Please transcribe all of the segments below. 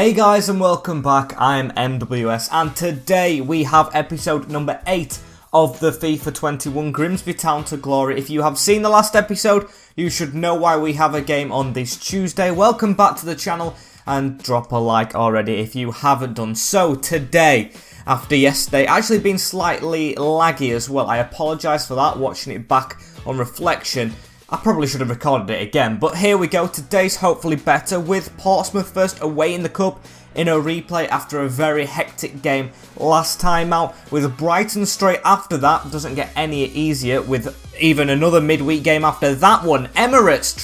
Hey guys and welcome back, I'm MWS and today we have episode number 8 of the FIFA 21 Grimsby Town to Glory. If you have seen the last episode, you should know why we have a game on this Tuesday. Welcome back to the channel and drop a like already if you haven't done so. Today, after yesterday actually being slightly laggy as well, I apologise for that, watching it back on reflection. I probably should have recorded it again, but here we go. Today's hopefully better with Portsmouth first away in the cup in a replay after a very hectic game last time out, with Brighton straight after that. Doesn't get any easier with even another midweek game after that one. Emirates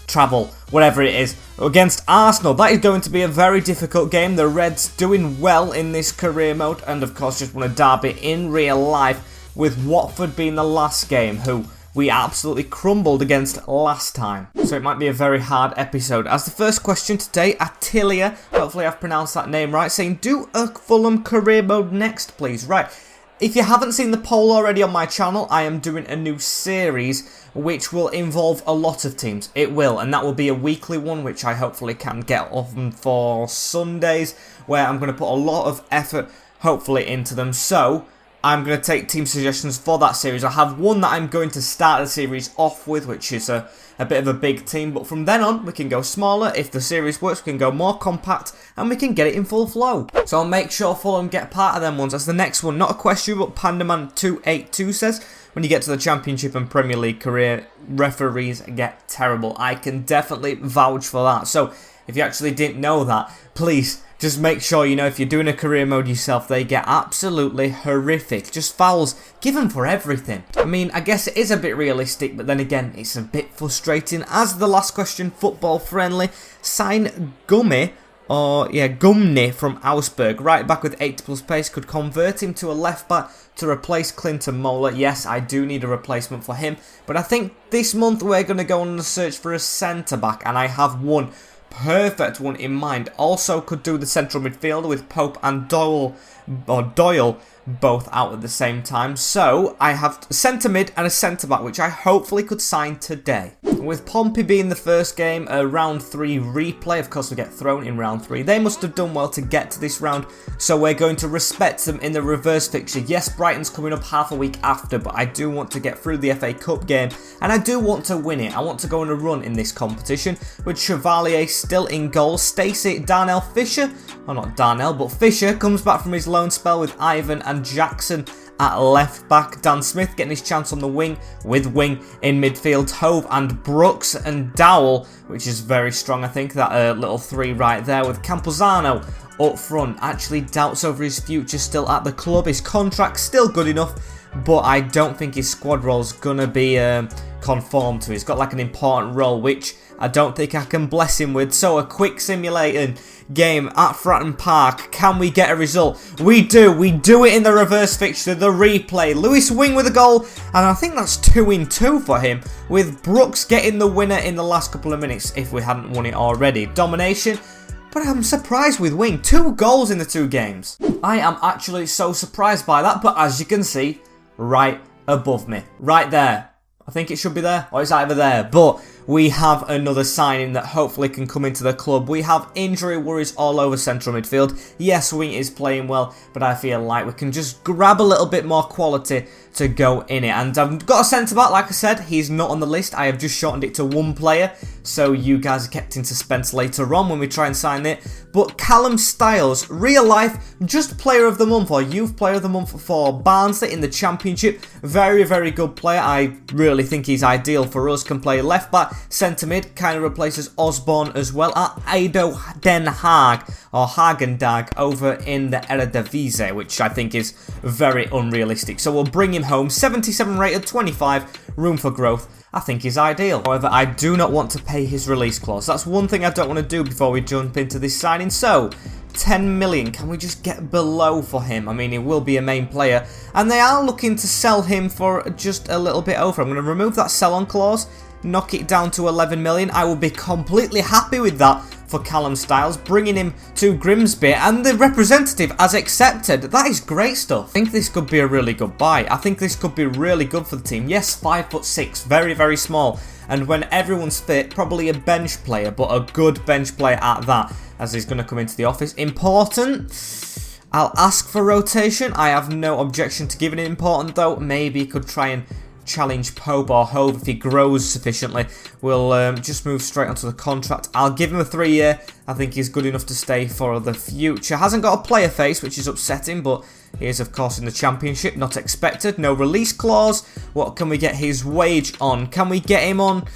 travel, whatever it is, against Arsenal. That is going to be a very difficult game. The Reds doing well in this career mode and of course just won a derby in real life, with Watford being the last game who we absolutely crumbled against last time. So it might be a very hard episode. As the first question today, Attilia, hopefully I've pronounced that name right, saying, do a Fulham career mode next, please. Right, if you haven't seen the poll already on my channel, I am doing a new series which will involve a lot of teams. It will, and that will be a weekly one, which I hopefully can get on for Sundays, where I'm going to put a lot of effort, hopefully, into them. So I'm going to take team suggestions for that series. I have one that I'm going to start the series off with, which is a bit of a big team. But from then on, we can go smaller. If the series works, we can go more compact and we can get it in full flow. So I'll make sure Fulham get part of them ones. As the next one, not a question, but Pandaman282 says, when you get to the Championship and Premier League career, referees get terrible. I can definitely vouch for that. So if you actually didn't know that, please just make sure, you know, if you're doing a career mode yourself, they get absolutely horrific. Just fouls given for everything. I mean, I guess it is a bit realistic, but then again, it's a bit frustrating. As the last question, football friendly, sign Gummy from Augsburg. Right back with 80+ pace, could convert him to a left back to replace Clinton Mola. Yes, I do need a replacement for him, but I think this month we're going to go on a search for a centre back, and I have one perfect one in mind. Also could do the central midfielder with Pope and Doyle both out at the same time. So I have a centre mid and a centre back, which I hopefully could sign today. With Pompey being the first game, a round 3 replay, of course we get thrown in round 3. They must have done well to get to this round, so we're going to respect them in the reverse fixture. Yes, Brighton's coming up half a week after, but I do want to get through the FA Cup game, and I do want to win it. I want to go on a run in this competition, with Chevalier still in goal. Stacey, Darnell, Fisher, oh not Darnell, but Fisher comes back from his loan spell with Ivan and Jackson at left back. Dan Smith getting his chance on the wing with Wing in midfield. Hove and Brooks and Dowell, which is very strong. I think that little 3 right there with Campuzano up front. Actually doubts over his future still at the club. His contract's still good enough, but I don't think his squad role's gonna be conformed to. He's got like an important role, which I don't think I can bless him with. So a quick simulating game at Fratton Park. Can we get a result? We do it in the reverse fixture, the replay. Lewis Wing with a goal, and I think that's 2-2 for him, with Brooks getting the winner in the last couple of minutes if we hadn't won it already. Domination, but I'm surprised with Wing. 2 goals in the 2 games. I am actually so surprised by that, but as you can see, right above me, right there. I think it should be there, or it's either there, but we have another signing that hopefully can come into the club. We have injury worries all over central midfield. Yes, Wing is playing well, but I feel like we can just grab a little bit more quality to go in it. And I've got a centre back, like I said, he's not on the list. I have just shortened it to 1 player, so you guys are kept in suspense later on when we try and sign it. But Callum Styles, real life, just player of the month, or youth player of the month for Barnsley in the Championship. Very, very good player. I really think he's ideal for us. Can play left back, centre mid, kind of replaces Osborne as well at Ado Den Haag, or Hagendag, over in the Eredivisie, which I think is very unrealistic. So we'll bring him home. 77 rated, 25, room for growth. I think is ideal. However, I do not want to pay his release clause. That's one thing I don't want to do before we jump into this signing. So 10 million, can we just get below for him? I mean, he will be a main player, and they are looking to sell him for just a little bit over. I'm going to remove that sell-on clause, knock it down to 11 million. I will be completely happy with that for Callum Styles, bringing him to Grimsby, and the representative has accepted. That is great stuff. I think this could be a really good buy. I think this could be really good for the team. Yes, 5'6", very, very small, and when everyone's fit, probably a bench player, but a good bench player at that. as he's going to come into the office. Important. I'll ask for rotation. I have no objection to giving it important, though. Maybe he could try and challenge Pope or Hove if he grows sufficiently. We'll just move straight onto the contract. I'll give him a 3-year. I think he's good enough to stay for the future. Hasn't got a player face, which is upsetting, but he is, of course, in the Championship. Not expected. No release clause. What can we get his wage on? Can we get him on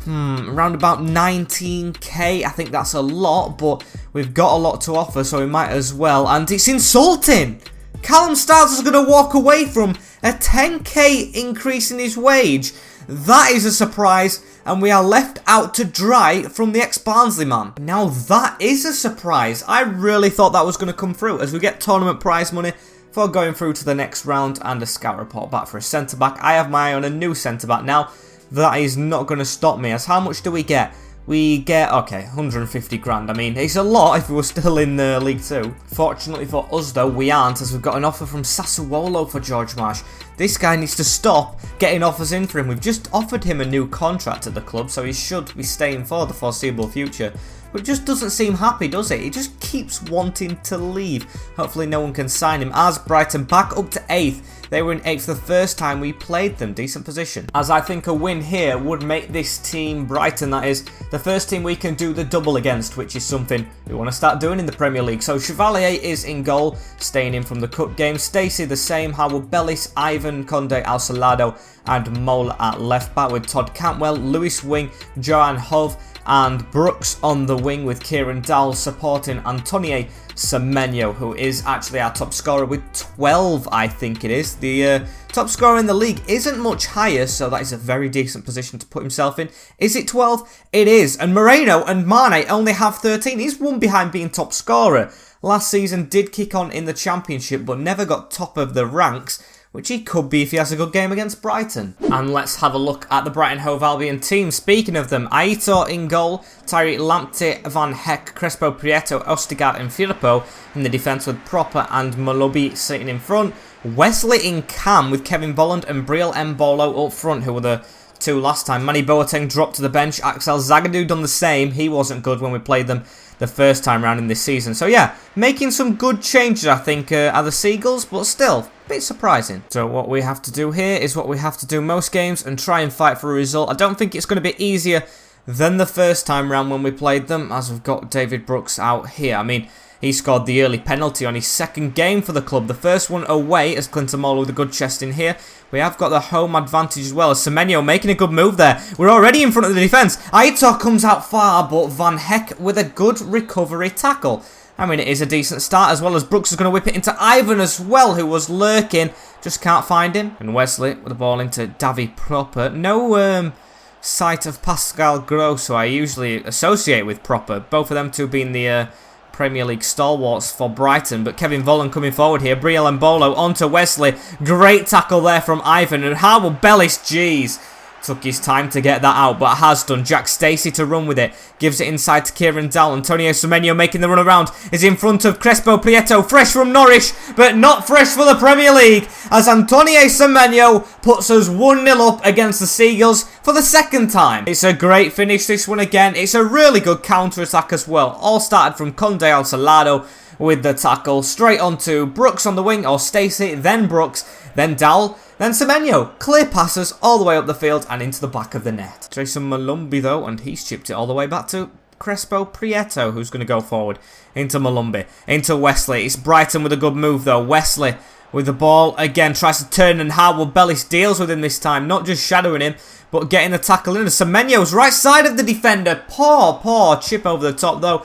around about 19k? I think that's a lot, but we've got a lot to offer, so we might as well. And it's insulting. Callum Styles is going to walk away from a 10k increase in his wage. That is a surprise, and we are left out to dry from the ex-Barnsley man. Now that is a surprise. I really thought that was going to come through, as we get tournament prize money for going through to the next round and a scout report back for a centre-back. I have my eye on a new centre-back now. That is not going to stop me, as how much do we get? We get, okay, 150 grand. I mean, it's a lot if we were still in League 2. Fortunately for us, though, we aren't, as we've got an offer from Sassuolo for George Marsh. This guy needs to stop getting offers in for him. We've just offered him a new contract at the club, so he should be staying for the foreseeable future. But it just doesn't seem happy, does it? He just keeps wanting to leave. Hopefully no one can sign him. As Brighton back up to 8th. They were in 8th the first time we played them. Decent position. As I think a win here would make this team, Brighton that is, the first team we can do the double against, which is something we want to start doing in the Premier League. So Chevalier is in goal, staying in from the cup game. Stacey the same. Howard Bellis, Ivan, Conde, Al Salado, and Mola at left back with Todd Cantwell, Lewis wing, Johan Hove, and Brooks on the wing with Kieran Dowell supporting Antonio Semenyo, who is actually our top scorer with 12, I think it is. The top scorer in the league isn't much higher, so that is a very decent position to put himself in. Is it 12? It is. And Moreno and Mane only have 13. He's one behind being top scorer. Last season did kick on in the Championship, but never got top of the ranks, which he could be if he has a good game against Brighton. And let's have a look at the Brighton Hove Albion team. Speaking of them, Aitor in goal, Tyree Lamptey, Van Heck, Crespo Prieto, Ostigard and Firpo in the defence with Proper and Molubi sitting in front. Wesley in cam with Kevin Bolland and Briel Mbolo up front, who were the two last time. Manny Boateng dropped to the bench. Axel Zagadou done the same. He wasn't good when we played them the first time round in this season. So yeah, making some good changes, I think, are the Seagulls, but still a bit surprising. So what we have to do here is what we have to do most games and try and fight for a result. I don't think it's going to be easier than the first time round when we played them, as we've got David Brooks out here. I mean, he scored the early penalty on his second game for the club. The first one away, as Clinton Mola with a good chest in here. We have got the home advantage as well, as Semenyo making a good move there. We're already in front of the defence. Aitor comes out far, but Van Heck with a good recovery tackle. I mean, it is a decent start, as well as Brooks is going to whip it into Ivan as well, who was lurking. Just can't find him. And Wesley with the ball into Davy Proper. No sight of Pascal Gross, who I usually associate with Proper. Both of them two being the Premier League stalwarts for Brighton, but Kevin Volland coming forward here. Briel Mbolo onto Wesley. Great tackle there from Ivan, and Howard Bellis, jeez, took his time to get that out, but has done. Jack Stacey to run with it. Gives it inside to Kieran Dowell. Antonio Semenyo making the run around. Is in front of Crespo Prieto. Fresh from Norwich, but not fresh for the Premier League. As Antonio Semenyo puts us 1-0 up against the Seagulls for the second time. It's a great finish, this one again. It's a really good counter-attack as well. All started from Conde Al Salado with the tackle. Straight onto Brooks on the wing, or Stacey, then Brooks, then Dowell. Then Semenyo, clear passes all the way up the field and into the back of the net. Jason Malumbi though, and he's chipped it all the way back to Crespo Prieto, who's going to go forward. Into Malumbi, into Wesley. It's Brighton with a good move though. Wesley with the ball again, tries to turn, and Howard Bellis deals with him this time. Not just shadowing him, but getting the tackle in. Semenyo's right side of the defender. Poor chip over the top though.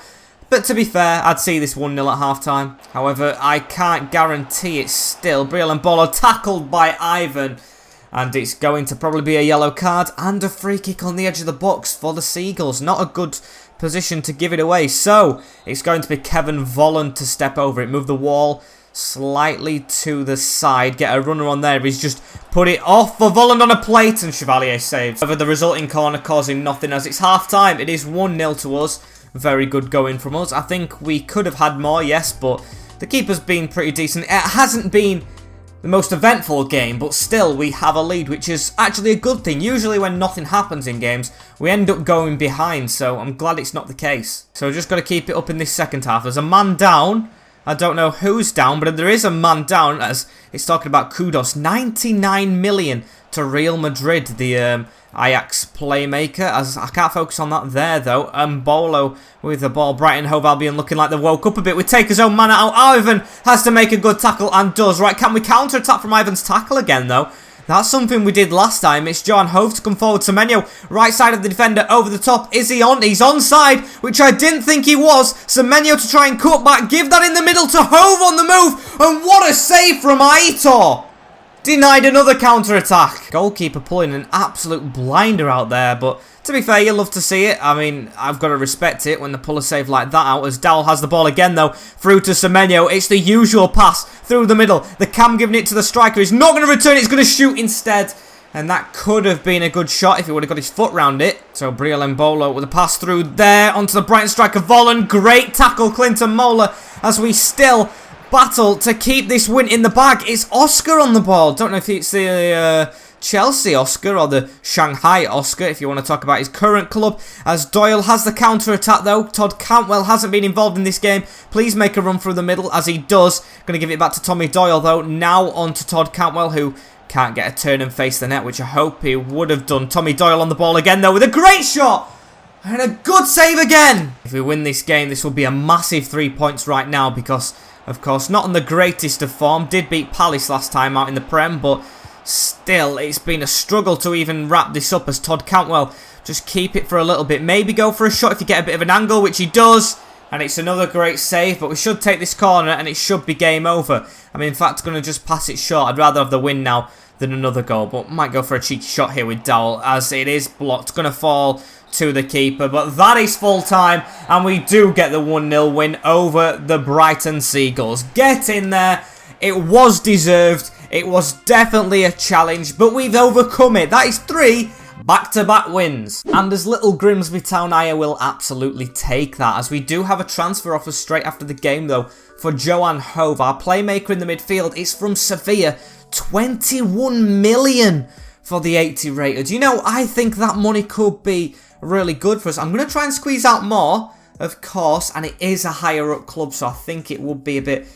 But to be fair, I'd see this 1-0 at half-time. However, I can't guarantee it still. Briel Mbolo tackled by Ivan. And it's going to probably be a yellow card and a free kick on the edge of the box for the Seagulls. Not a good position to give it away. So, it's going to be Kevin Volland to step over it. Move the wall slightly to the side. Get a runner on there. He's just put it off for Volland on a plate, and Chevalier saves. However, the resulting corner causing nothing as it's half-time. It is 1-0 to us. Very good going from us. I think we could have had more, yes, but the keeper's been pretty decent. It hasn't been the most eventful game, but still we have a lead, which is actually a good thing. Usually when nothing happens in games, we end up going behind, so I'm glad it's not the case. So we've just got to keep it up in this second half. There's a man down. I don't know who's down, but there is a man down, as it's talking about kudos. 99 million to Real Madrid, the Ajax playmaker, as I can't focus on that there though. Bolo with the ball. Brighton Hove Albion looking like they woke up a bit. We take his own man out. Ivan has to make a good tackle and does. Right, can we counter attack from Ivan's tackle again though? That's something we did last time. It's Johan Hove to come forward. Semenyo, right side of the defender, over the top. Is he on? He's onside, which I didn't think he was. Semenyo to try and cut back. Give that in the middle to Hove on the move. And what a save from Aitor. Denied another counter-attack. Goalkeeper pulling an absolute blinder out there, but to be fair, you love to see it. I mean, I've got to respect it when they pull a save like that out, as Dowell has the ball again, though, through to Semenyo. It's the usual pass through the middle. The Cam giving it to the striker. He's not going to return it. He's going to shoot instead, and that could have been a good shot if he would have got his foot round it. So, Briel Mbolo with a pass through there onto the Brighton striker, Vollen. Great tackle, Clinton Mola, as we still battle to keep this win in the bag. It's Oscar on the ball. Don't know if it's the Chelsea Oscar or the Shanghai Oscar, if you want to talk about his current club, as Doyle has the counter-attack though. Todd Cantwell hasn't been involved in this game. Please make a run through the middle, as he does. Going to give it back to Tommy Doyle though. Now on to Todd Cantwell, who can't get a turn and face the net, which I hope he would have done. Tommy Doyle on the ball again though, with a great shot and a good save again. If we win this game, this will be a massive 3 points right now, because of course, not on the greatest of form. Did beat Palace last time out in the Prem, but still, it's been a struggle to even wrap this up, as Todd Cantwell just keep it for a little bit. Maybe go for a shot if you get a bit of an angle, which he does. And it's another great save, but we should take this corner and it should be game over. I'm in fact going to just pass it short. I'd rather have the win now than another goal, but might go for a cheeky shot here with Dowell, as it is blocked. Going to fall to the keeper, but that is full time, and we do get the 1-0 win over the Brighton Seagulls. Get in there. It was deserved. It was definitely a challenge, but we've overcome it. That is 3 back-to-back wins. And as little Grimsby Town I will absolutely take that, as we do have a transfer offer straight after the game though for Johan Hove, our playmaker in the midfield. It's from Sevilla. 21 million for the 80 rated. You know, I think that money could be really good for us. I'm going to try and squeeze out more, of course, and it is a higher up club, so I think it would be a bit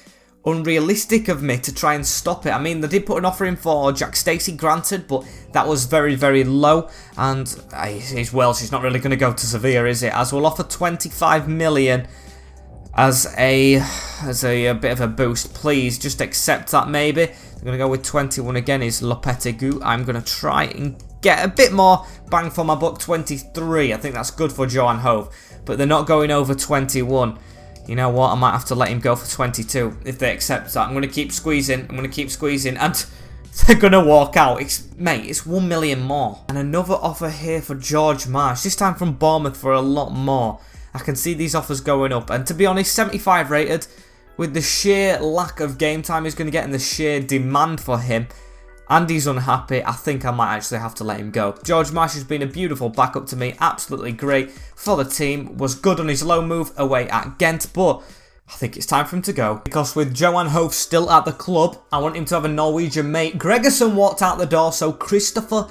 unrealistic of me to try and stop it. I mean, they did put an offer in for Jack Stacey, granted, but that was very, very low, and he's Welsh. He's not really going to go to Sevilla, is it? As we'll offer 25 million as a bit of a boost. Please just accept that. Maybe I'm going to go with 21 again. Is Lopetegui. I'm going to try and get a bit more bang for my buck. 23. I think that's good for Johan Hove, but they're not going over 21. You know what? I might have to let him go for 22 if they accept that. I'm going to keep squeezing. I'm going to keep squeezing, and they're going to walk out. Mate, it's 1 million more. And another offer here for George Marsh. This time from Bournemouth for a lot more. I can see these offers going up. And to be honest, 75 rated, with the sheer lack of game time he's going to get and the sheer demand for him, and he's unhappy, I think I might actually have to let him go. George Marsh has been a beautiful backup to me. Absolutely great for the team. Was good on his loan move away at Ghent, but I think it's time for him to go. Because with Johan Hove still at the club, I want him to have a Norwegian mate. Gregerson walked out the door, so Christopher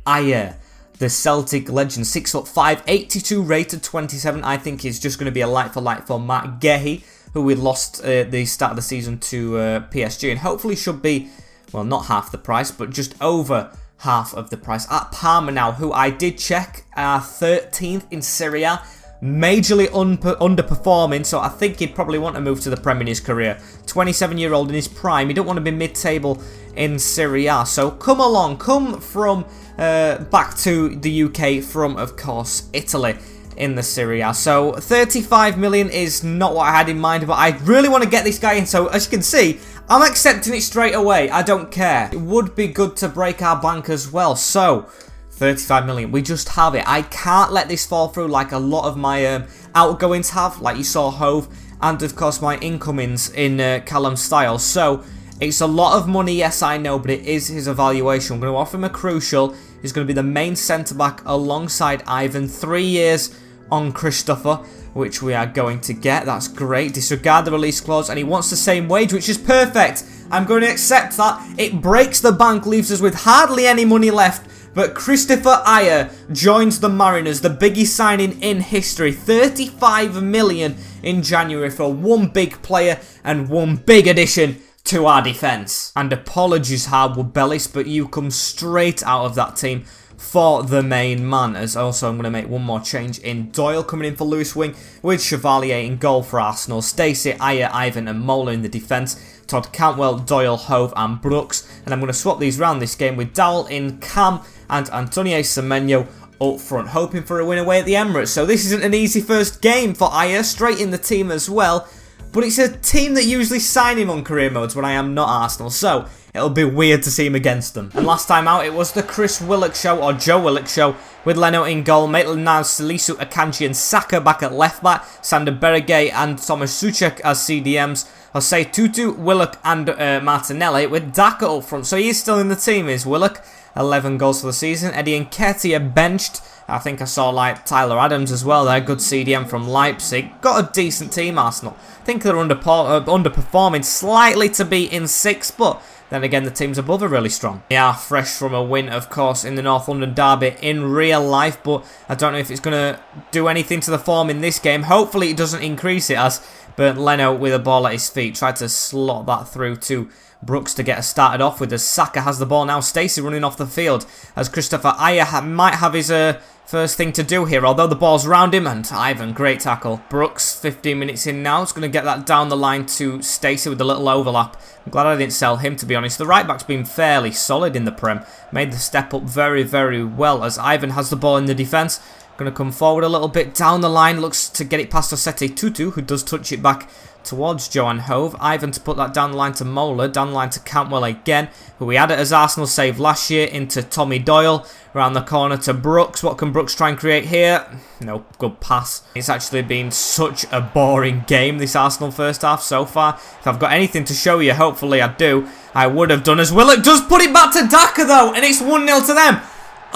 Ayer, the Celtic legend, 6'5", 82 rated, 27. I think is just going to be a like for like for Matt Gehi, who we lost the start of the season to PSG, and hopefully should be, well, not half the price, but just over half of the price. At Parma now, who I did check, are 13th in Serie A, majorly underperforming, so I think he'd probably want to move to the Prem in his career. 27-year-old in his prime, he don't want to be mid-table in Serie A, so come along, come from back to the UK from, of course, Italy in the Serie A. So 35 million is not what I had in mind, but I really want to get this guy in, so as you can see, I'm accepting it straight away. I don't care. It would be good to break our bank as well. So 35 million, we just have it. I can't let this fall through like a lot of my outgoings have, like you saw Hove, and of course my incomings in Callum Styles. So it's a lot of money, yes I know, but it is his evaluation. I'm going to offer him a crucial. He's going to be the main centre-back alongside Ivan. 3 years on Christopher, which we are going to get. That's great. Disregard the release clause, and he wants the same wage, which is perfect. I'm going to accept that. It breaks the bank, leaves us with hardly any money left. But Christopher Ayer joins the Mariners, the biggest signing in history. 35 million in January for one big player and one big addition to our defence. And apologies, Hardwood Bellis, but you come straight out of that team for the main man. As also, I'm going to make one more change in Doyle coming in for Lewis Wing, with Chevalier in goal for Arsenal. Stacey, Ayer, Ivan and Mola in the defence. Todd Cantwell, Doyle, Hove and Brooks. And I'm going to swap these round this game with Dowell in Cam and Antonio Semenyo up front, hoping for a win away at the Emirates. So this isn't an easy first game for Ayer, straight in the team as well. But it's a team that usually sign him on career modes when I am not Arsenal, so it'll be weird to see him against them. And last time out, it was the Chris Willock show, or Joe Willock show, with Leno in goal, Maitland-Niles, Salisu, Akanji and Saka back at left back, Sander Berge and Thomas Suchek as CDMs, Jose Tutu, Willock and Martinelli, with Daka up front. So he is still in the team, is Willock. 11 goals for the season. Eddie Nketiah benched. I think I saw like Tyler Adams as well there. Good CDM from Leipzig. Got a decent team, Arsenal. I think they're underperforming slightly to be in 6th, but then again the teams above are really strong. They are fresh from a win, of course, in the North London derby in real life, but I don't know if it's going to do anything to the form in this game. Hopefully it doesn't increase it, as Bernd Leno with a ball at his feet tried to slot that through to Brooks to get us started off with, as Saka has the ball now. Stacey running off the field as Christopher Ayer might have his first thing to do here, although the ball's round him, and Ivan, great tackle. Brooks, 15 minutes in now, is going to get that down the line to Stacey with a little overlap. I'm glad I didn't sell him, to be honest. The right back's been fairly solid in the Prem. Made the step up very, very well, as Ivan has the ball in the defence. Going to come forward a little bit down the line, looks to get it past Osete Tutu, who does touch it back towards Johan Hove. Ivan to put that down the line to Mola, down the line to Cantwell again, who we had it as Arsenal save last year, into Tommy Doyle, around the corner to Brooks. What can Brooks try and create here? No, good pass. It's actually been such a boring game, this Arsenal first half so far. If I've got anything to show you, hopefully I do, I would have done, as Willock does put it back to Daka though, and it's 1-0 to them.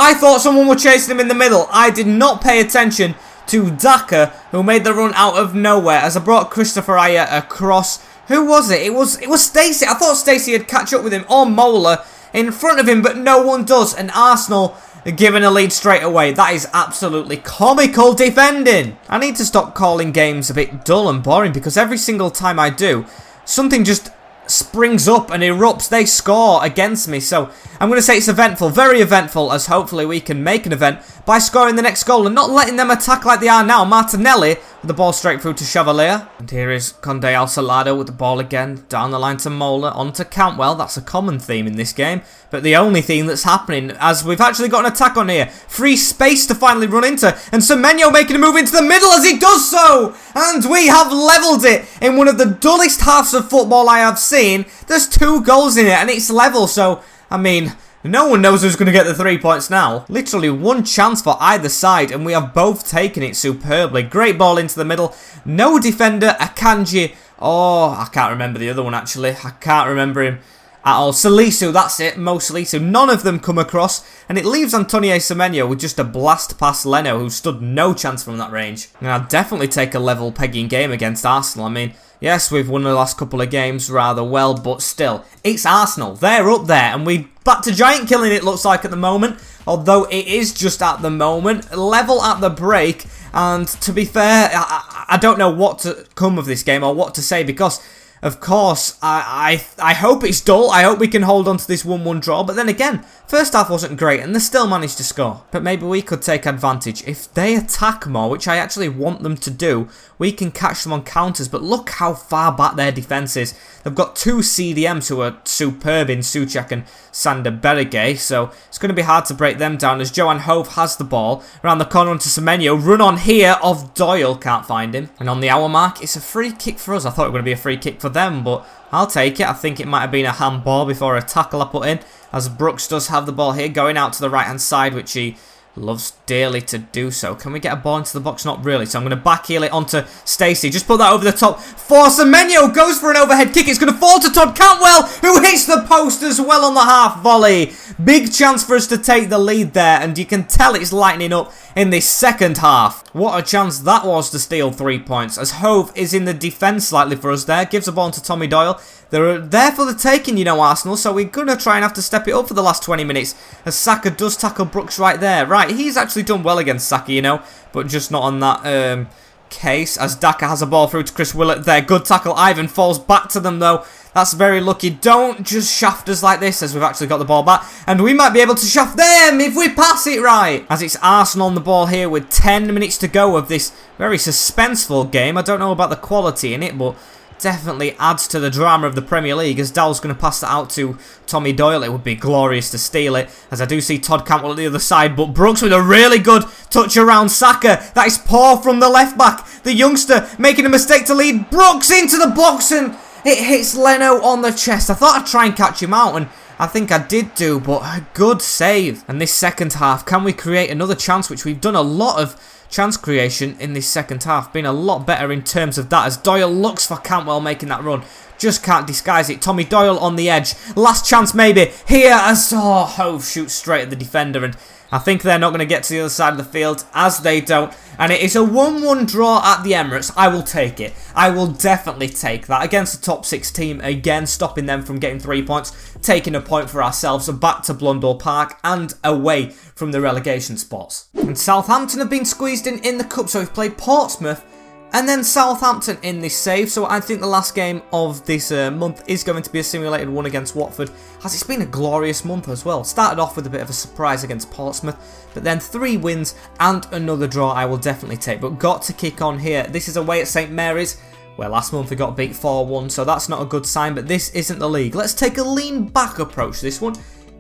I thought someone was chasing him in the middle. I did not pay attention to Daka, who made the run out of nowhere, as I brought Christopher Ayer across. Who was it? It was Stacey. I thought Stacey had catch up with him, or Mola in front of him, but no one does. And Arsenal are given a lead straight away. That is absolutely comical defending. I need to stop calling games a bit dull and boring, because every single time I do, something just springs up and erupts. They score against me, so I'm going to say it's eventful, very eventful, as hopefully we can make an event by scoring the next goal and not letting them attack like they are now. Martinelli with the ball straight through to Chevalier, and here is Conde Alsalado with the ball again, down the line to Mola, on to Cantwell. That's a common theme in this game, but the only theme that's happening, as we've actually got an attack on here. Free space to finally run into, and Semenyo making a move into the middle as he does so, and we have levelled it in one of the dullest halves of football I have seen. There's 2 goals in it and it's level, so I mean, no one knows who's going to get the 3 points now. Literally one chance for either side, and we have both taken it superbly. Great ball into the middle. No defender. Akanji. Oh, I can't remember the other one, actually. I can't remember him at all. Salisu, that's it. Mo Salisu. None of them come across, and it leaves Antonio Semenyo with just a blast past Leno, who stood no chance from that range. And I'd definitely take a level pegging game against Arsenal. I mean, yes, we've won the last couple of games rather well, but still, it's Arsenal. They're up there, and we back to giant killing, it looks like, at the moment. Although it is just at the moment. Level at the break, and to be fair, I don't know what to come of this game or what to say, because of course, I hope it's dull. I hope we can hold on to this 1-1 draw. But then again, first half wasn't great and they still managed to score. But maybe we could take advantage. If they attack more, which I actually want them to do, we can catch them on counters. But look how far back their defence is. They've got 2 CDMs who are superb in Suchek and Sander Berge. So it's going to be hard to break them down, as Johan Hove has the ball. Around the corner onto Semenyo. Run on here of Doyle. Can't find him. And on the hour mark, it's a free kick for us. I thought it was going to be a free kick for them, but I'll take it. I think it might have been a handball before a tackle I put in, as Brooks does have the ball here, going out to the right hand side, which he loves dearly to do so. Can we get a ball into the box? Not really, so I'm going to backheel it onto Stacey. Just put that over the top for Semenyo. Goes for an overhead kick. It's going to fall to Todd Cantwell, who hits the post as well on the half volley. Big chance for us to take the lead there, and you can tell it's lightening up in this second half. What a chance that was to steal 3 points, as Hove is in the defence slightly for us there, gives a ball to Tommy Doyle. They're there for the taking, you know, Arsenal, so we're going to try and have to step it up for the last 20 minutes, as Saka does tackle Brooks right there. Right, he's actually done well against Saka, you know, but just not on that case, as Daka has a ball through to Chris Willett there. Good tackle, Ivan falls back to them though. That's very lucky. Don't just shaft us like this, as we've actually got the ball back. And we might be able to shaft them if we pass it right. As it's Arsenal on the ball here with 10 minutes to go of this very suspenseful game. I don't know about the quality in it, but definitely adds to the drama of the Premier League, as Dowell's going to pass that out to Tommy Doyle. It would be glorious to steal it, as I do see Todd Cantwell at the other side, but Brooks with a really good touch around Saka. That is poor from the left back. The youngster making a mistake to lead Brooks into the box, and it hits Leno on the chest. I thought I'd try and catch him out, and I think I did do, but a good save. And this second half, can we create another chance, which we've done a lot of chance creation in this second half. Been a lot better in terms of that, as Doyle looks for Cantwell making that run. Just can't disguise it. Tommy Doyle on the edge. Last chance maybe. Here as Hove shoots straight at the defender, and I think they're not going to get to the other side of the field, as they don't. And it is a 1-1 draw at the Emirates. I will take it. I will definitely take that against the top 6 team. Again, stopping them from getting 3 points. Taking a point for ourselves. So back to Blundell Park and away from the relegation spots. And Southampton have been squeezed in the cup. So we've played Portsmouth and then Southampton in this save. So I think the last game of this month is going to be a simulated one against Watford, as it's been a glorious month as well. Started off with a bit of a surprise against Portsmouth, but then 3 wins and another draw I will definitely take. But got to kick on here. This is away at St Mary's, where last month we got beat 4-1, so that's not a good sign, but this isn't the league. Let's take a lean back approach to this one.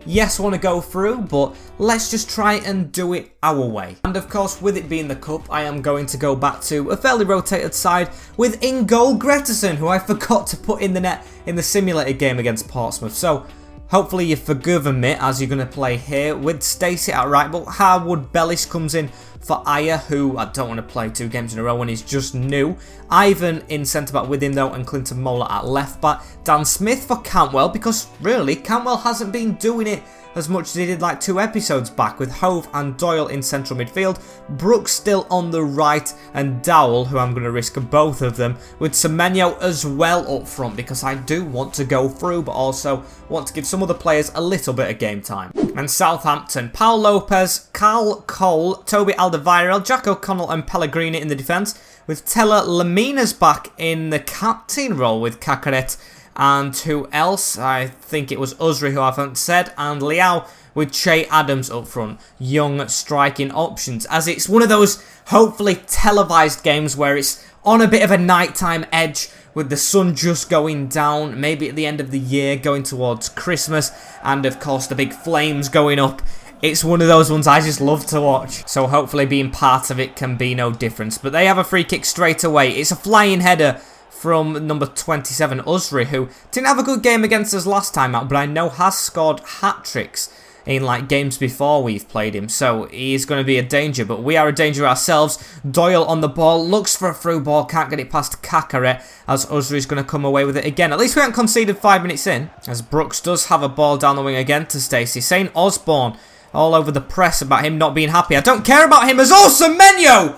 Yes, I want to go through, but let's just try and do it our way. And of course, with it being the cup, I am going to go back to a fairly rotated side with in goal Gretterson, who I forgot to put in the net in the simulated game against Portsmouth. So hopefully you've forgiven me, as you're going to play here with Stacey at right, but Harwood Bellis comes in for Aya, who I don't want to play 2 games in a row when he's just new. Ivan in centre-back with him though, and Clinton Mola at left-back. Dan Smith for Cantwell, because really, Cantwell hasn't been doing it as much as he did like 2 episodes back, with Hove and Doyle in central midfield. Brooks still on the right, and Dowell, who I'm going to risk both of them, with Semenyo as well up front, because I do want to go through, but also want to give some other players a little bit of game time. And Southampton, Paul Lopez, Carl Cole, Toby Alderweireld, Jack O'Connell and Pellegrini in the defence, with Teller Lemina's back in the captain role with Kakaret. And who else? I think it was Usri, who I haven't said, and Liao with Che Adams up front. Young striking options, as it's one of those hopefully televised games where it's on a bit of a nighttime edge, with the sun just going down, maybe at the end of the year, going towards Christmas, and of course the big flames going up. It's one of those ones I just love to watch, so hopefully being part of it can be no difference. But they have a free kick straight away. It's a flying header from number 27, Usri, who didn't have a good game against us last time out, but I know has scored hat-tricks in like games before we've played him, so he is going to be a danger, but we are a danger ourselves. Doyle on the ball, looks for a through ball, can't get it past Kakare, as Usri is going to come away with it again. At least we haven't conceded 5 minutes in, as Brooks does have a ball down the wing again to Stacey. St Osborne all over the press about him not being happy. I don't care about him as Semenyo!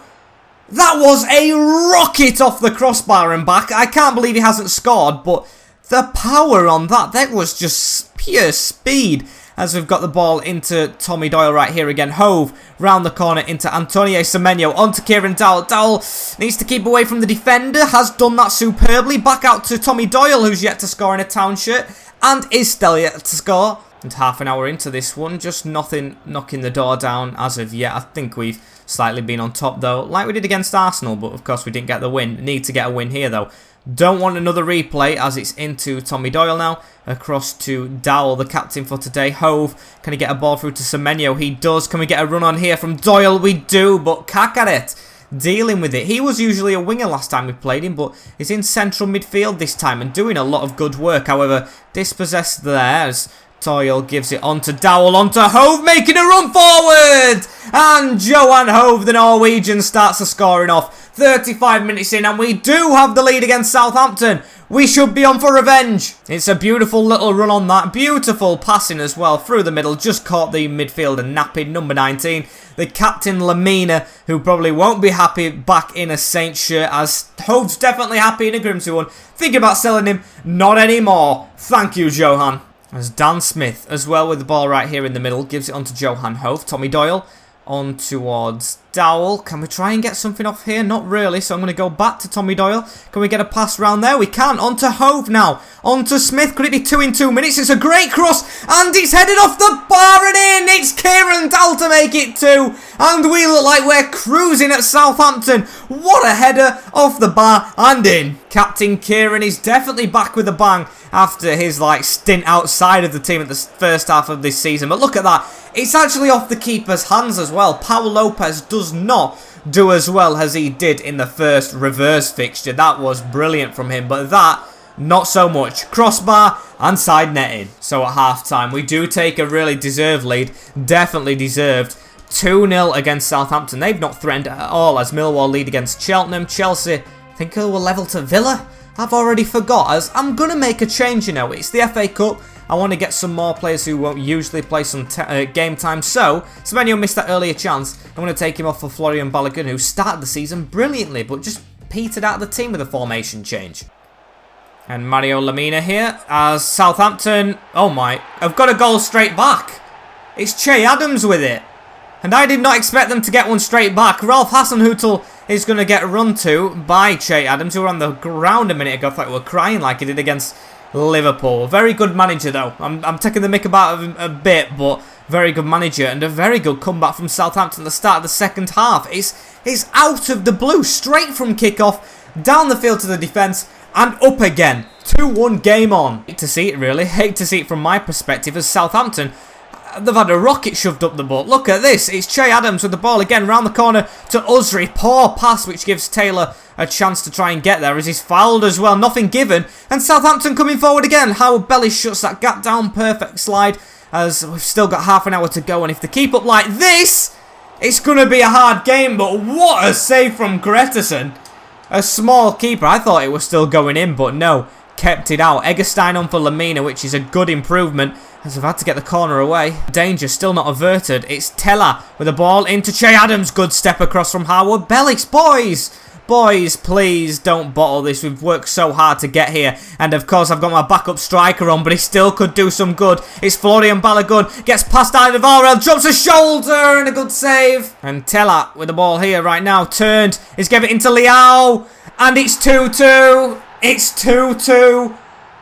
That was a rocket off the crossbar and back. I can't believe he hasn't scored, but the power on that was just pure speed. As we've got the ball into Tommy Doyle right here again. Hove round the corner into Antonio Semenyo, onto Kieran Dowell. Dowell needs to keep away from the defender, has done that superbly. Back out to Tommy Doyle, who's yet to score in a town shirt, and is still yet to score. And half an hour into this one, just nothing knocking the door down as of yet. I think we've slightly been on top though, like we did against Arsenal, but of course we didn't get the win. Need to get a win here though. Don't want another replay, as it's into Tommy Doyle now. Across to Dowell, the captain for today. Hove, can he get a ball through to Semenyo? He does. Can we get a run on here from Doyle? We do, but Kakaret dealing with it. He was usually a winger last time we played him, but he's in central midfield this time and doing a lot of good work. However, dispossessed there as Doyle gives it on to Dowell, on to Hove, making a run forward! And Johan Hove, the Norwegian, starts the scoring off. 35 minutes in, and we do have the lead against Southampton. We should be on for revenge. It's a beautiful little run on that. Beautiful passing as well through the middle. Just caught the midfielder napping. Number 19. The captain Lamina, who probably won't be happy back in a Saints shirt, as Hove's definitely happy in a Grimsby one. Thinking about selling him. Not anymore. Thank you, Johan. As Dan Smith as well with the ball right here in the middle. Gives it on to Johan Hove. Tommy Doyle on towards Dowell. Can we try and get something off here? Not really, so I'm going to go back to Tommy Doyle. Can we get a pass round there? We can. On to Hove now. On to Smith. Could it be 2 in 2 minutes? It's a great cross, and it's headed off the bar and in. It's Kieran Dowell to make it 2, and we look like we're cruising at Southampton. What a header off the bar and in. Captain Kieran is definitely back with a bang after his stint outside of the team at the first half of this season. But look at that. It's actually off the keeper's hands as well. Paul Lopez does not do as well as he did in the first reverse fixture. That was brilliant from him, but that, not so much. Crossbar and side netting. So at half-time, we do take a really deserved lead. Definitely deserved. 2-0 against Southampton. They've not threatened at all as Millwall lead against Cheltenham. Chelsea, I think they were level to Villa. I've already forgot, as I'm going to make a change, you know. It's the FA Cup. I want to get some more players who won't usually play some game time. So, Semenyo missed that earlier chance. I'm going to take him off for Florian Balogun, who started the season brilliantly, but just petered out of the team with a formation change. And Mario Lamina here, as Southampton, oh my, have got a goal straight back. It's Che Adams with it. And I did not expect them to get one straight back. Ralph Hasenhüttl is going to get run to by Che Adams, who were on the ground a minute ago. I thought we were crying like he did against Liverpool. Very good manager though. I'm taking the mick about him a bit, but very good manager and a very good comeback from Southampton at the start of the second half. It's out of the blue, straight from kickoff, down the field to the defence and up again. 2-1 game on. Hate to see it really. Hate to see it from my perspective as Southampton, they've had a rocket shoved up the butt. Look at this. It's Che Adams with the ball again round the corner to Usri. Poor pass which gives Taylor a chance to try and get there as he's fouled as well. Nothing given. And Southampton coming forward again. Howard Belly shuts that gap down. Perfect slide as we've still got half an hour to go. And if they keep up like this, it's going to be a hard game. But what a save from Gretterson. A small keeper. I thought it was still going in, but no. Kept it out. Eggestein on for Lamina, which is a good improvement, as I've had to get the corner away. Danger still not averted. It's Teller with the ball into Che Adams. Good step across from Howard Bellis. Boys, please don't bottle this. We've worked so hard to get here. And of course, I've got my backup striker on, but he still could do some good. It's Florian Balogun. Gets past Alderweireld, drops a shoulder and a good save. And Teller with the ball here right now. Turned. He's given it into Liao. And it's 2-2. It's 2-2.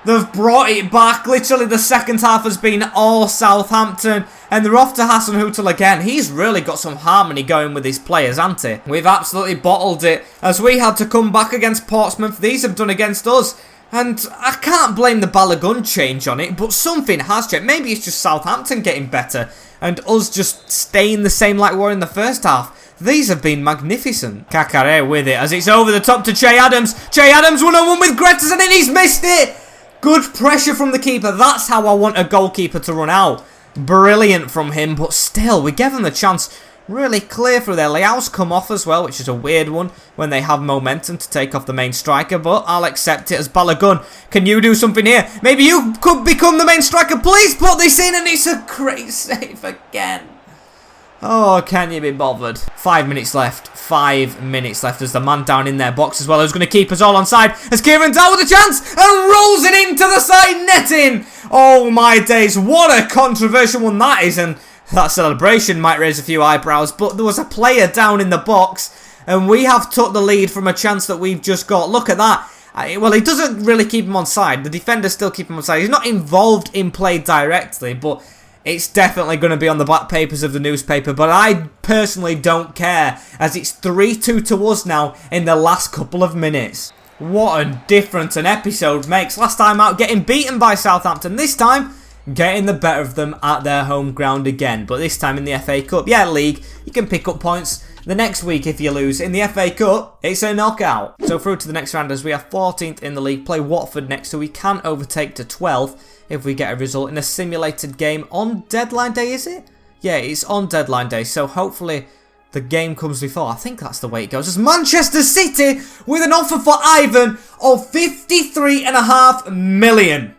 They've brought it back. Literally, the second half has been all Southampton. And they're off to Hasenhüttl again. He's really got some harmony going with his players, hasn't he? We've absolutely bottled it. As we had to come back against Portsmouth, these have done against us. And I can't blame the Balogun change on it, but something has changed. Maybe it's just Southampton getting better and us just staying the same like we were in the first half. These have been magnificent. Kakare with it as it's over the top to Che Adams. Che Adams 1-on-1 with Gretterson and he's missed it. Good pressure from the keeper. That's how I want a goalkeeper to run out. Brilliant from him, but still, we gave him the chance. Really clear through there. Leao's come off as well, which is a weird one when they have momentum to take off the main striker, but I'll accept it as Balogun. Can you do something here? Maybe you could become the main striker. Please put this in, and it's a great save again. Oh, can you be bothered? 5 minutes left. 5 minutes left. There's the man down in their box as well who's going to keep us all on side. As Kieran Dowell with a chance and rolls it into the side netting. Oh my days, what a controversial one that is. And that celebration might raise a few eyebrows, but there was a player down in the box and we have took the lead from a chance that we've just got. Look at that. Well, it doesn't really keep him on side. The defenders still keep him on side. He's not involved in play directly, but it's definitely going to be on the back papers of the newspaper, but I personally don't care, as it's 3-2 to us now in the last couple of minutes. What a difference an episode makes. Last time out, getting beaten by Southampton. This time, getting the better of them at their home ground again, but this time in the FA Cup. Yeah, league, you can pick up points the next week if you lose. In the FA Cup, it's a knockout. So through to the next round as we are 14th in the league, play Watford next, so we can overtake to 12th. If we get a result in a simulated game on deadline day, is it? Yeah, it's on deadline day, so hopefully the game comes before. I think that's the way it goes. It's Manchester City with an offer for Ivan of 53.5 million.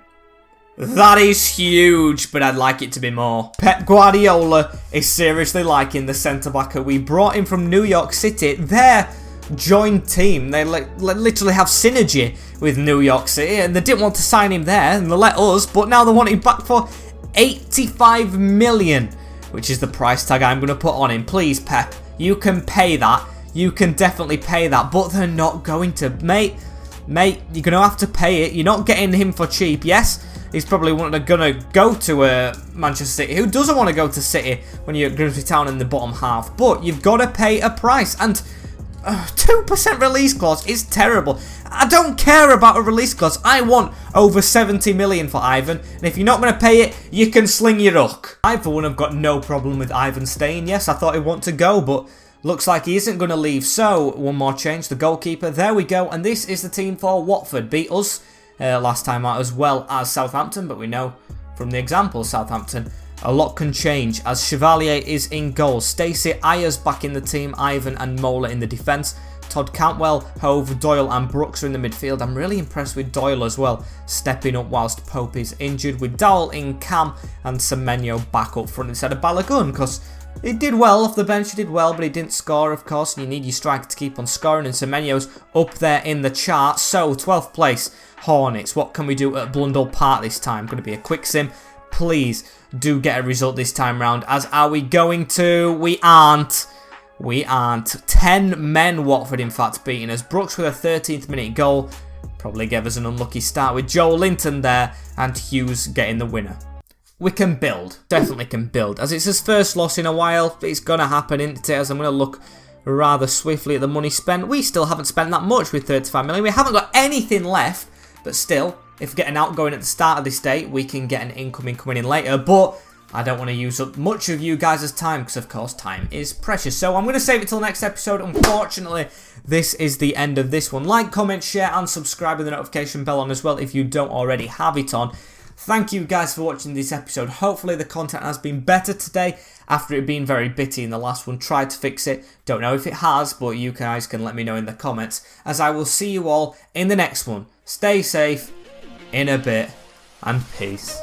That is huge, but I'd like it to be more. Pep Guardiola is seriously liking the centre-back we brought in from New York City. Their joint team, they literally have synergy with New York City, and they didn't want to sign him there, and they let us, but now they want him back for 85 million, which is the price tag I'm going to put on him. Please, Pep, you can pay that. You can definitely pay that, but they're not going to. Mate, you're going to have to pay it. You're not getting him for cheap. Yes, he's probably going to go to Manchester City. Who doesn't want to go to City when you're at Grimsby Town in the bottom half? But you've got to pay a price, and 2% release clause is terrible. I don't care about a release clause. I want over 70 million for Ivan, and if you're not going to pay it, you can sling your hook. I, for one, have got no problem with Ivan staying. Yes, I thought he'd want to go, but looks like he isn't going to leave. So, one more change, the goalkeeper. There we go, and this is the team for Watford. Beat us last time out, as well as Southampton, but we know from the example Southampton, a lot can change as Chevalier is in goal. Stacey Ayers back in the team, Ivan and Mola in the defence. Todd Cantwell, Hove, Doyle and Brooks are in the midfield. I'm really impressed with Doyle as well, stepping up whilst Pope is injured, with Dowell in cam and Semenyo back up front instead of Balogun, because he did well off the bench, he did well, but he didn't score, of course, and you need your striker to keep on scoring, and Semenyo's up there in the chart. So, 12th place, Hornets. What can we do at Blundell Park this time? Going to be a quick sim. Please do get a result this time round. As are we going to? We aren't. We aren't. 10 men Watford, in fact, beating us. Brooks with a 13th minute goal. Probably gave us an unlucky start with Joe Linton there and Hughes getting the winner. We can build. Definitely can build. As it's his first loss in a while, it's going to happen, isn't it? As I'm going to look rather swiftly at the money spent. We still haven't spent that much with 35 million. We haven't got anything left, but still, if we get an outgoing at the start of this day, we can get an incoming coming in later. But I don't want to use up much of you guys' time because, of course, time is precious. So I'm going to save it till next episode. Unfortunately, this is the end of this one. Like, comment, share, and subscribe with the notification bell on as well if you don't already have it on. Thank you guys for watching this episode. Hopefully the content has been better today after it being very bitty in the last one. Tried to fix it. Don't know if it has, but you guys can let me know in the comments. As I will see you all in the next one. Stay safe, in a bit, and peace.